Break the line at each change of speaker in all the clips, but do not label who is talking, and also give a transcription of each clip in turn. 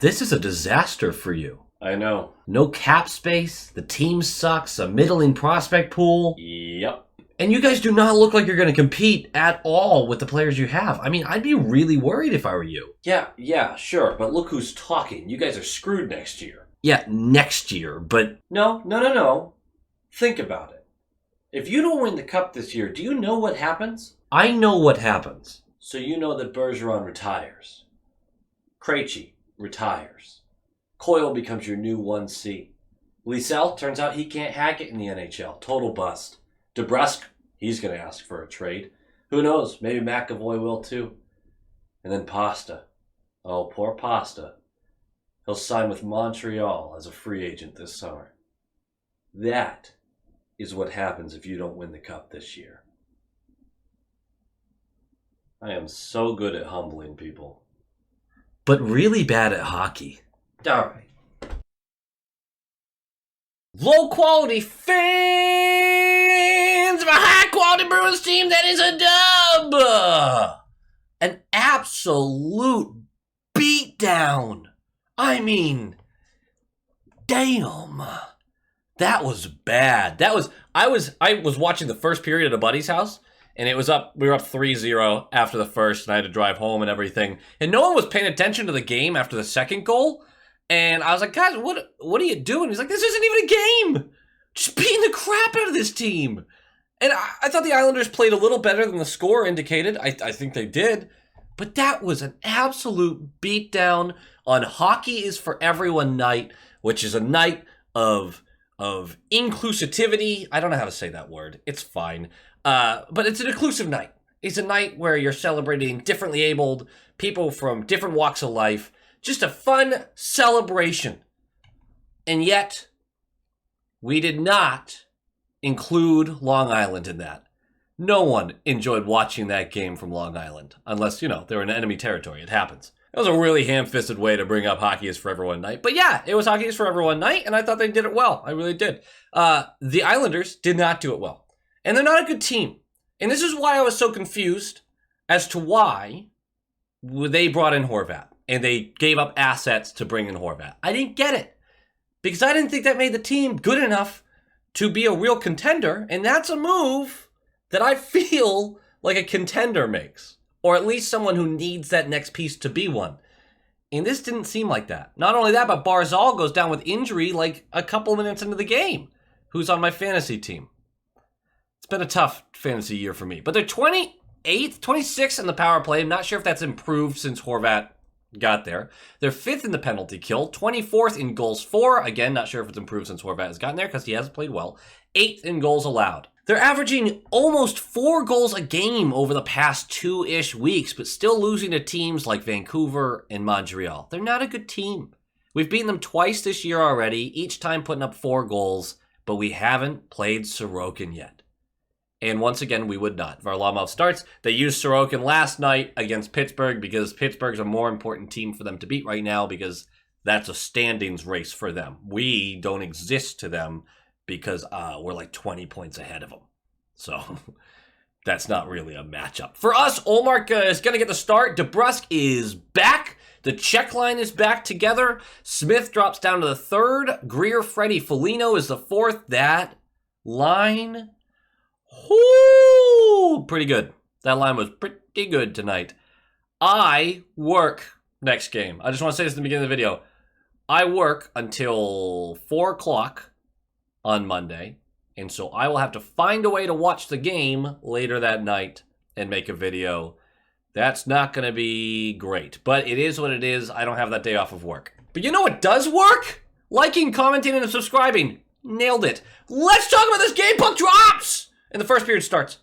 This is a disaster for you.
I know.
No cap space, the team sucks, a middling prospect pool.
Yep.
And you guys do not look like you're going to compete at all with the players you have. I mean, I'd be really worried if I were you.
Yeah, sure. But look who's talking. You guys are screwed next year.
Yeah, next year, but...
No. Think about it. If you don't win the cup this year, do you know what happens?
I know what happens.
So you know that Bergeron retires. Krejci retires. Coyle becomes your new 1C. Liesel, turns out he can't hack it in the NHL. Total bust. DeBrusk, he's going to ask for a trade. Who knows? Maybe McAvoy will too. And then Pasta. Oh, poor Pasta. He'll sign with Montreal as a free agent this summer. That is what happens if you don't win the cup this year. I am so good at humbling people.
But really bad at hockey.
Alright.
Low quality fans of a high quality Bruins team that is a dub! An absolute beatdown. I mean, damn. That was bad. I was watching the first period at a buddy's house, and we were up 3-0 after the first, and I had to drive home and everything. And no one was paying attention to the game after the second goal. And I was like, guys, what are you doing? He's like, this isn't even a game. Just beating the crap out of this team. And I thought the Islanders played a little better than the score indicated. I think they did. But that was an absolute beatdown on Hockey is for Everyone night, which is a night of inclusivity. I don't know how to say that word. It's fine. But it's an inclusive night. It's a night where you're celebrating differently abled people from different walks of life. Just a fun celebration. And yet, we did not include Long Island in that. No one enjoyed watching that game from Long Island. Unless, they're in enemy territory. It happens. It was a really ham-fisted way to bring up Hockey is for Everyone night. But yeah, it was Hockey is for Everyone night, and I thought they did it well. I really did. The Islanders did not do it well. And they're not a good team. And this is why I was so confused as to why they brought in Horvat. And they gave up assets to bring in Horvat. I didn't get it. Because I didn't think that made the team good enough to be a real contender. And that's a move that I feel like a contender makes. Or at least someone who needs that next piece to be one. And this didn't seem like that. Not only that, but Barzal goes down with injury like a couple minutes into the game. Who's on my fantasy team. It's been a tough fantasy year for me. But they're 28th, 26th in the power play. I'm not sure if that's improved since Horvat got there. They're 5th in the penalty kill, 24th in goals for. Again, not sure if it's improved since Horvat has gotten there because he hasn't played well. 8th in goals allowed. They're averaging almost 4 goals a game over the past 2-ish weeks, but still losing to teams like Vancouver and Montreal. They're not a good team. We've beaten them twice this year already, each time putting up 4 goals, but we haven't played Sorokin yet. And once again, we would not. Varlamov starts. They used Sorokin last night against Pittsburgh because Pittsburgh's a more important team for them to beat right now because that's a standings race for them. We don't exist to them because we're like 20 points ahead of them. So that's not really a matchup. For us, Ullmark is going to get the start. DeBrusk is back. The check line is back together. Smith drops down to the 3rd. Greer, Freddie, Foligno is the 4th. That line... Whoo! Pretty good. That line was pretty good tonight. I work next game. I just want to say this at the beginning of the video. I work until 4 o'clock on Monday. And so I will have to find a way to watch the game later that night and make a video. That's not going to be great. But it is what it is. I don't have that day off of work. But you know what does work? Liking, commenting, and subscribing. Nailed it. Let's talk about this game. Puck drops! And the first period starts.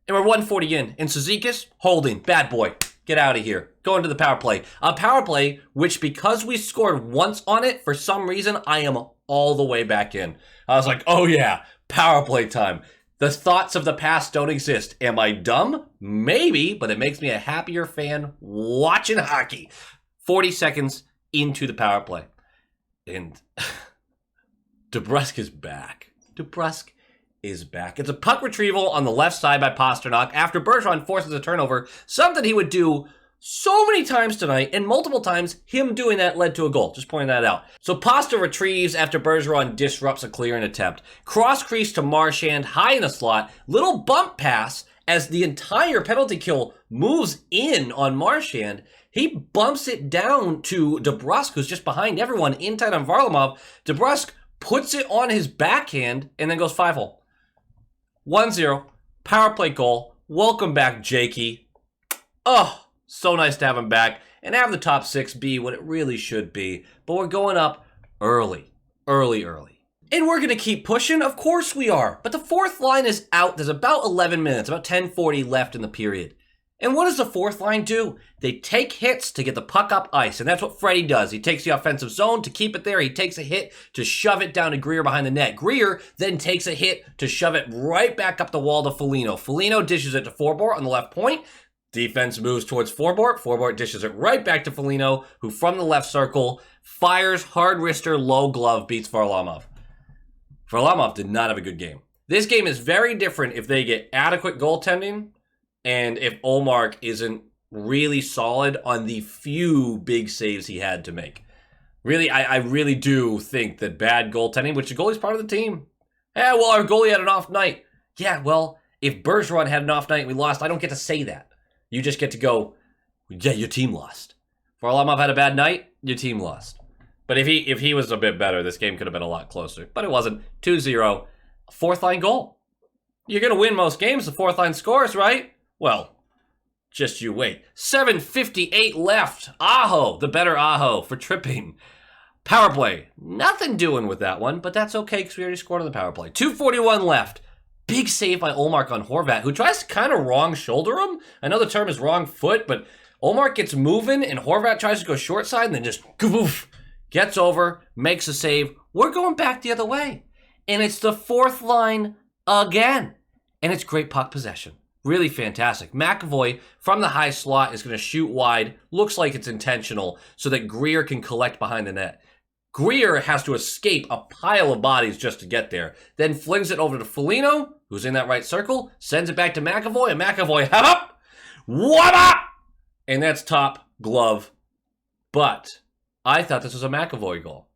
And we're 140 in. And Cizikas, holding. Bad boy. Get out of here. Go into the power play. A power play, which because we scored once on it, for some reason, I am all the way back in. I was like, oh yeah, power play time. The thoughts of the past don't exist. Am I dumb? Maybe, but it makes me a happier fan watching hockey. 40 seconds into the power play. And DeBrusk is back. DeBrusk is back. It's a puck retrieval on the left side by Pasternak after Bergeron forces a turnover, something he would do so many times tonight, and multiple times him doing that led to a goal. Just pointing that out. So Pasta retrieves after Bergeron disrupts a clearing attempt. Cross crease to Marchand, high in the slot. Little bump pass as the entire penalty kill moves in on Marchand. He bumps it down to DeBrusk, who's just behind everyone, in tight on Varlamov. DeBrusk puts it on his backhand and then goes 5-hole. 1-0. Power play goal. Welcome back, Jakey. Oh, so nice to have him back and have the top six be what it really should be. But we're going up early. And we're going to keep pushing? Of course we are. But the fourth line is out. There's about 11 minutes, about 10:40 left in the period. And what does the fourth line do? They take hits to get the puck up ice, and that's what Freddie does. He takes the offensive zone to keep it there. He takes a hit to shove it down to Greer behind the net. Greer then takes a hit to shove it right back up the wall to Foligno. Foligno dishes it to Forbort on the left point. Defense moves towards Forbort. Forbort dishes it right back to Foligno, who from the left circle fires hard wrister, low glove, beats Varlamov. Varlamov did not have a good game. This game is very different if they get adequate goaltending and if Ullmark isn't really solid on the few big saves he had to make. Really, I really do think that bad goaltending, which the goalie's part of the team. Yeah, well, our goalie had an off night. Yeah, well, if Bergeron had an off night and we lost, I don't get to say that. You just get to go, yeah, your team lost. Varlamov had a bad night, your team lost. But if he was a bit better, this game could have been a lot closer. But it wasn't. 2-0. Fourth line goal. You're going to win most games, the fourth line scores, right? Well, just you wait. 7:58 left. Aho, the better Aho for tripping. Power play. Nothing doing with that one, but that's okay because we already scored on the power play. 2:41 left. Big save by Ullmark on Horvat, who tries to kind of wrong shoulder him. I know the term is wrong foot, but Ullmark gets moving, and Horvat tries to go short side, and then just goof, gets over, makes a save. We're going back the other way. And it's the fourth line again. And it's great puck possession. Really fantastic. McAvoy from the high slot is going to shoot wide. Looks like it's intentional so that Greer can collect behind the net. Greer has to escape a pile of bodies just to get there. Then flings it over to Foligno, who's in that right circle, sends it back to McAvoy, and McAvoy, up, what up? And that's top glove. But I thought this was a McAvoy goal.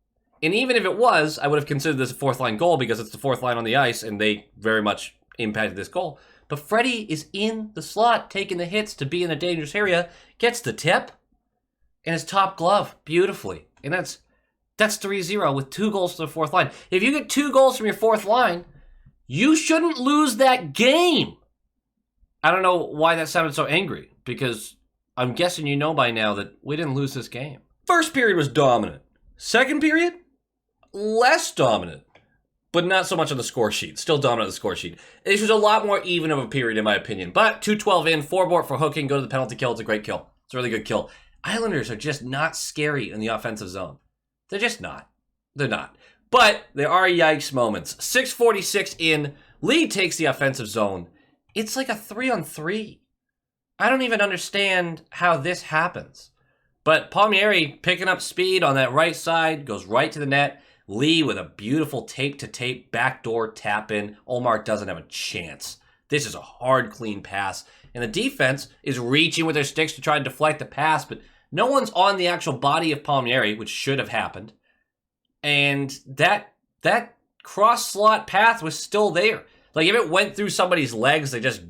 And even if it was, I would have considered this a fourth line goal because it's the fourth line on the ice, and they very much impacted this goal. But Freddie is in the slot, taking the hits to be in a dangerous area, gets the tip, and his top glove beautifully. And that's 3-0 with 2 goals to the fourth line. If you get 2 goals from your fourth line, you shouldn't lose that game. I don't know why that sounded so angry, because I'm guessing you know by now that we didn't lose this game. First period was dominant. Second period, less dominant, but not so much on the score sheet. Still dominant on the score sheet. This was a lot more even of a period, in my opinion. But 2:12 in, Forbort for hooking, go to the penalty kill. It's a great kill. It's a really good kill. Islanders are just not scary in the offensive zone. They're just not. They're not. But there are yikes moments. 6:46 in, Lee takes the offensive zone. It's like a 3-on-3. I don't even understand how this happens. But Palmieri picking up speed on that right side, goes right to the net. Lee with a beautiful tape-to-tape backdoor tap-in. Ullmark doesn't have a chance. This is a hard, clean pass. And the defense is reaching with their sticks to try to deflect the pass, but no one's on the actual body of Palmieri, which should have happened. And that cross-slot path was still there. Like, if it went through somebody's legs, they just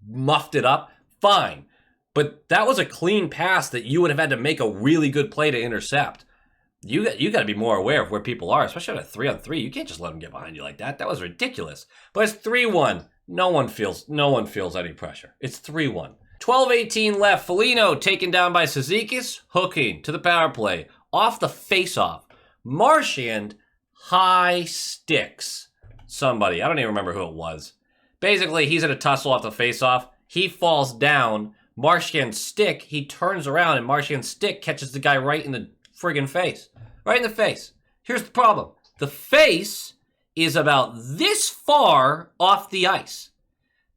muffed it up, fine. But that was a clean pass that you would have had to make a really good play to intercept. You got to be more aware of where people are, especially on a 3-on-3. You can't just let them get behind you like that. That was ridiculous. But it's 3-1. No one feels any pressure. It's 3-1. 12:18 left. Foligno taken down by Cizikas, hooking to the power play. Off the face-off. Marchand high sticks somebody. I don't even remember who it was. Basically, he's in a tussle off the face-off. He falls down. Marchand's stick, he turns around, and Marchand's stick catches the guy right in the friggin' face. Right in the face. Here's the problem. The face is about this far off the ice.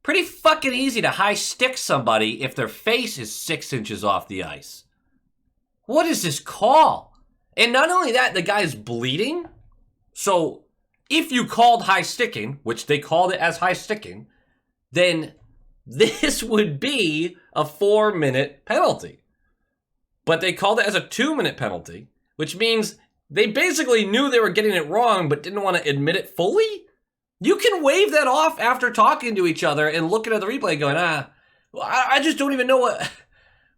Pretty fucking easy to high stick somebody if their face is 6 inches off the ice. What is this call? And not only that, the guy's bleeding. So if you called high sticking, which they called it as high sticking, then this would be a 4-minute penalty. but they called it as a 2-minute penalty, which means they basically knew they were getting it wrong but didn't want to admit it fully? You can wave that off after talking to each other and looking at the replay going, I just don't even know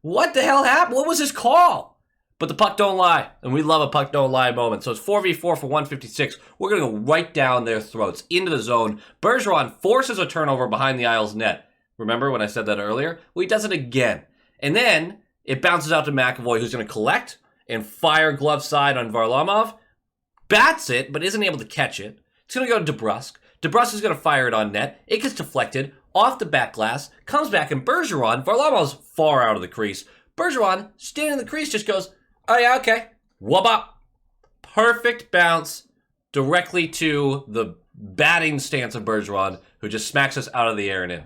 what the hell happened. What was his call? But the puck don't lie, and we love a puck don't lie moment. So it's 4v4 for 156. We're going to go right down their throats, into the zone. Bergeron forces a turnover behind the Isles net. Remember when I said that earlier? Well, he does it again. And then it bounces out to McAvoy, who's going to collect and fire glove side on Varlamov. Bats it, but isn't able to catch it. It's going to go to DeBrusk. DeBrusk is going to fire it on net. It gets deflected off the back glass, comes back, and Bergeron, Varlamov's far out of the crease. Bergeron, standing in the crease, just goes, oh yeah, okay. Whoop up. Perfect bounce directly to the batting stance of Bergeron, who just smacks us out of the air and in.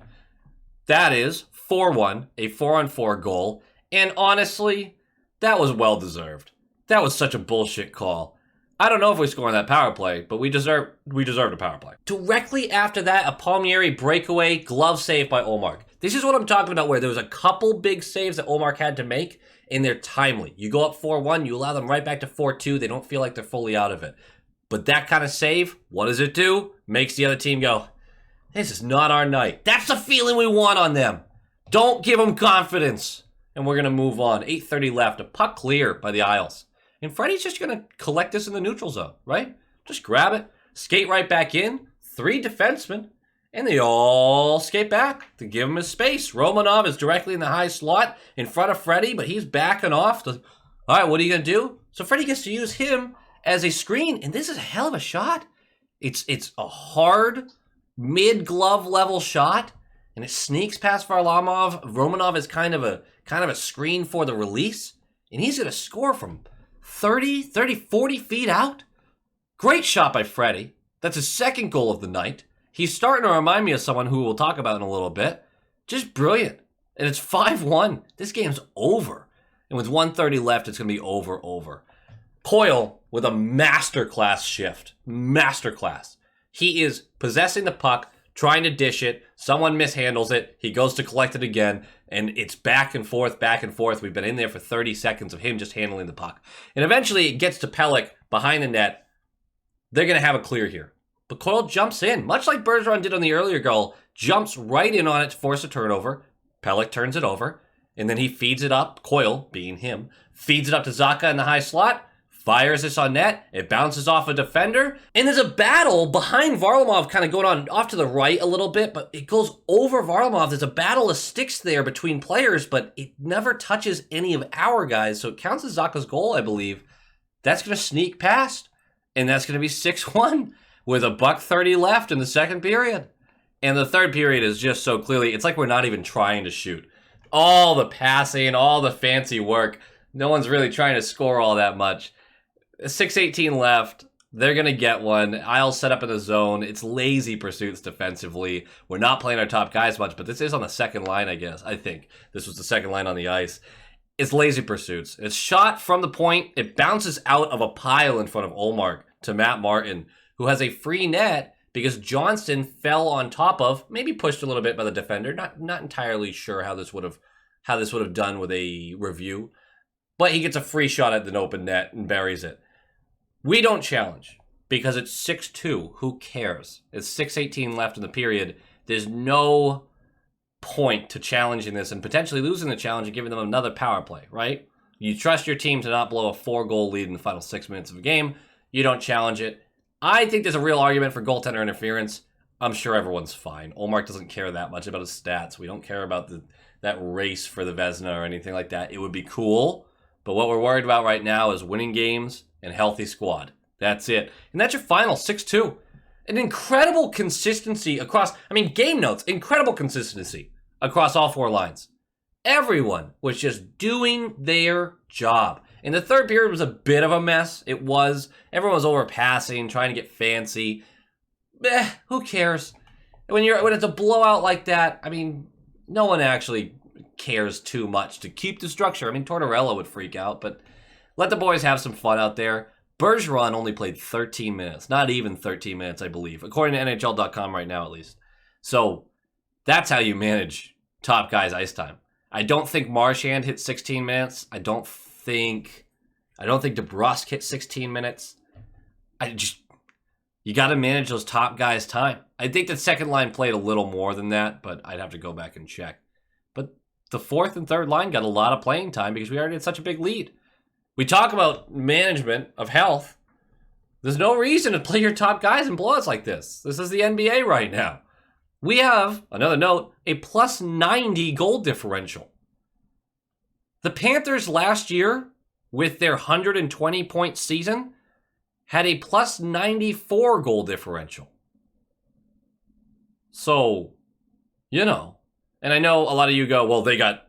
That is 4-1, a 4-on-4 goal. And honestly, that was well-deserved. That was such a bullshit call. I don't know if we score on that power play, but we deserved a power play. Directly after that, a Palmieri breakaway glove save by Ullmark. This is what I'm talking about, where there was a couple big saves that Ullmark had to make, and they're timely. You go up 4-1, you allow them right back to 4-2. They don't feel like they're fully out of it. But that kind of save, what does it do? Makes the other team go, this is not our night. That's the feeling we want on them. Don't give them confidence. And we're going to move on. 8:30 left, a puck clear by the Isles. And Freddie's just going to collect this in the neutral zone, right? Just grab it, skate right back in. 3 defensemen, and they all skate back to give him his space. Romanov is directly in the high slot in front of Freddie, but he's backing off. All right, what are you going to do? So Freddie gets to use him as a screen, and this is a hell of a shot. It's a hard, mid-glove level shot, and it sneaks past Varlamov. Romanov is kind of a screen for the release, and he's going to score from 30, 40 feet out. Great shot by Freddie. That's his second goal of the night. He's starting to remind me of someone who we'll talk about in a little bit. Just brilliant. And it's 5-1. This game's over. And with 1:30 left, it's going to be over. Coyle with a masterclass shift. Masterclass. He is possessing the puck, trying to dish it. Someone mishandles it. He goes to collect it again. And it's back and forth. We've been in there for 30 seconds of him just handling the puck. And eventually it gets to Pelech behind the net. They're going to have a clear here. But Coyle jumps in, much like Bergeron did on the earlier goal, jumps right in on it to force a turnover. Pelech turns it over, and then he feeds it up, Coyle, being him, feeds it up to Zacha in the high slot, fires this on net, it bounces off a defender, and there's a battle behind Varlamov kind of going on off to the right a little bit, but it goes over Varlamov. There's a battle of sticks there between players, but it never touches any of our guys, so it counts as Zacha's goal, I believe. That's going to sneak past. And that's going to be 6-1 with a $1:30 left in the second period. And the third period is just so clearly, it's like we're not even trying to shoot. All the passing, all the fancy work. No one's really trying to score all that much. 6:18 left. They're going to get one. Isles set up in the zone. It's lazy pursuits defensively. We're not playing our top guys much, but this is on the second line, I guess. I think this was the second line on the ice. It's lazy pursuits. It's shot from the point. It bounces out of a pile in front of Ullmark to Matt Martin, who has a free net because Johnston fell on top of, maybe pushed a little bit by the defender. Not entirely sure how this would have done with a review, but he gets a free shot at the open net and buries it. We don't challenge because it's 6-2. Who cares? It's 6:18 left in the period. There's no point to challenging this and potentially losing the challenge and giving them another power play, right? You trust your team to not blow a 4-goal lead in the final 6 minutes of a game. You don't challenge it. I think there's a real argument for goaltender interference. I'm sure everyone's fine. Ullmark doesn't care that much about his stats. We don't care about that race for the Vezina or anything like that. It would be cool, but what we're worried about right now is winning games and healthy squad. That's it. And that's your final, 6-2. An incredible consistency across, game notes, incredible consistency across all 4 lines. Everyone was just doing their job. And the third period was a bit of a mess. It was. Everyone was overpassing, trying to get fancy. Who cares? When it's a blowout like that, no one actually cares too much to keep the structure. Tortorella would freak out, but let the boys have some fun out there. Bergeron only played 13 minutes. Not even 13 minutes, I believe, according to NHL.com right now, at least. So that's how you manage top guys' ice time. I don't think Marchand hit 16 minutes. I don't think DeBrusque hit 16 minutes. You got to manage those top guys' time. I think the second line played a little more than that, but I'd have to go back and check. But the fourth and third line got a lot of playing time because we already had such a big lead. We talk about management of health. There's no reason to play your top guys in blowouts like this. This is the NBA right now. We have, another note, a plus 90 goal differential. The Panthers last year, with their 120-point season, had a plus 94 goal differential. So, and I know a lot of you go, well, they got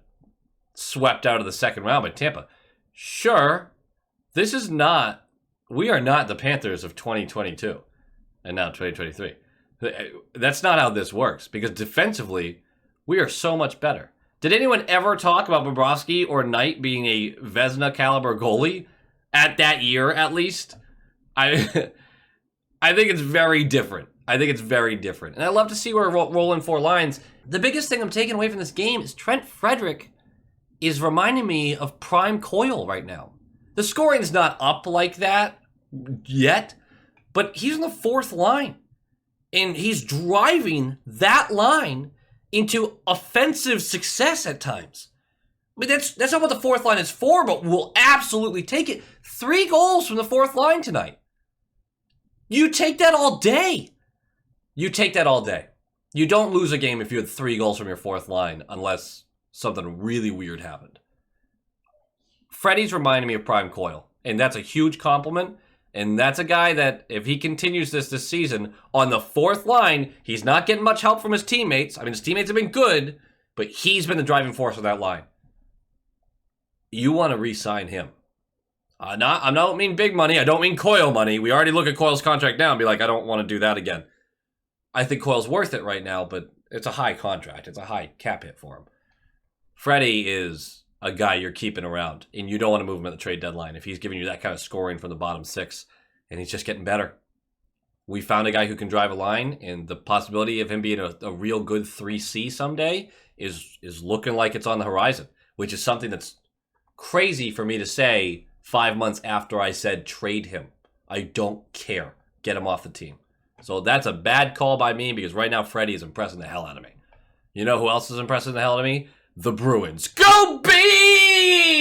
swept out of the second round by Tampa. Sure, we are not the Panthers of 2022 and now 2023. That's not how this works, because defensively, we are so much better. Did anyone ever talk about Bobrovsky or Knight being a Vezina caliber goalie at that year, at least? I think it's very different. And I love to see we're rolling four lines. The biggest thing I'm taking away from this game is Trent Frederic is reminding me of prime Coyle right now. The scoring's not up like that yet, but he's on the fourth line. And he's driving that line into offensive success at times. I mean, that's not what the fourth line is for, but we'll absolutely take it. 3 goals from the fourth line tonight. You take that all day. You don't lose a game if you had 3 goals from your fourth line, unless something really weird happened. Freddie's reminding me of prime Coyle, and that's a huge compliment. And that's a guy that, if he continues this season, on the fourth line, he's not getting much help from his teammates. I mean, his teammates have been good, but he's been the driving force of that line. You want to re-sign him. I don't mean big money. I don't mean Coyle money. We already look at Coyle's contract now and be like, I don't want to do that again. I think Coyle's worth it right now, but it's a high contract. It's a high cap hit for him. Freddie is a guy you're keeping around, and you don't want to move him at the trade deadline if he's giving you that kind of scoring from the bottom 6, and he's just getting better. We found a guy who can drive a line, and the possibility of him being a real good 3C someday is looking like it's on the horizon, which is something that's crazy for me to say 5 months after I said trade him. I don't care. Get him off the team. So that's a bad call by me, because right now Freddie is impressing the hell out of me. You know who else is impressing the hell out of me? The Bruins. Go Bees!